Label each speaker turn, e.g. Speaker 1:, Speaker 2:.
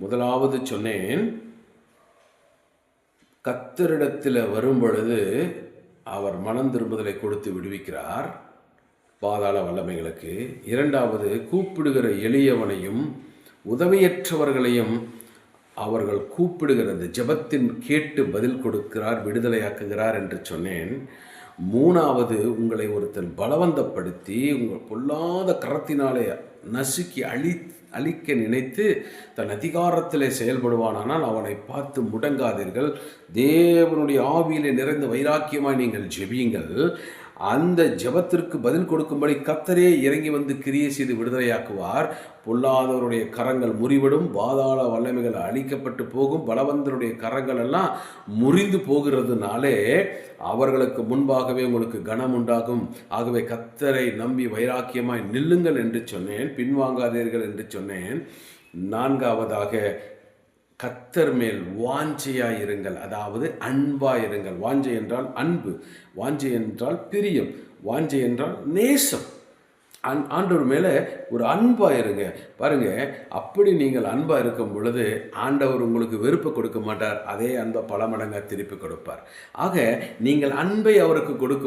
Speaker 1: முதலாவது சொன்னேன், கர்த்தரிடத்தில் வரும் பொழுது அவர் மனம் திரும்புதலை கொடுத்து விடுவிக்கிறார் பாதாள வல்லமைகளுக்கு. இரண்டாவது, கூப்பிடுகிற எளியவனையும் உதவியற்றவர்களையும் அவர்கள் கூப்பிடுகிறது ஜெபத்தின் கேட்டு பதில் கொடுக்கிறார், விடுதலையாக்குகிறார் என்று சொன்னேன். மூணாவது, உங்களை ஒருத்தன் பலவந்தப்படுத்தி உங்கள் பொல்லாத கரத்தினாலே நசுக்கி அழிக்க நினைத்து தன் அதிகாரத்திலே செயல்படுவானால் அவனை பார்த்து முடங்காதீர்கள். தேவனுடைய ஆவியிலே நிறைந்த வைராக்கியமாய் நீங்கள் ஜெபியுங்கள். அந்த ஜெபத்திற்கு பதில் கொடுக்கும்படி கர்த்தரே இறங்கி வந்து கிரியை செய்து விடுதலையாக்குவார். பொல்லாதவருடைய கரங்கள் முறிவிடும், பாதாள வல்லமைகள் அழிக்கப்பட்டு போகும், பலவந்தருடைய கரங்கள் எல்லாம் முறிந்து போகிறதுனாலே அவர்களுக்கு முன்பாகவே உங்களுக்கு கனம் உண்டாகும். ஆகவே கர்த்தரை நம்பி வைராக்கியமாய் நில்லுங்கள் என்று சொன்னேன், பின்வாங்காதீர்கள் என்று சொன்னேன். நான்காவதாக, கர்த்தர் மேல் வாஞ்சையாயிருங்கள், அதாவது அன்பாயிருங்கள். வாஞ்சை என்றால் அன்பு, வாஞ்சை என்றால் பிரியம், வாஞ்சை என்றால் நேசம். ஆண்டவர் மேலே ஒரு அன்பாக இருங்க. பாருங்கள், அப்படி நீங்கள் அன்பாக இருக்கும் பொழுது ஆண்டவர் உங்களுக்கு வெறுப்பை கொடுக்க மாட்டார், அதே அன்பை பல மடங்காக திருப்பி கொடுப்பார். ஆக நீங்கள் அன்பை அவருக்கு கொடுக்கும்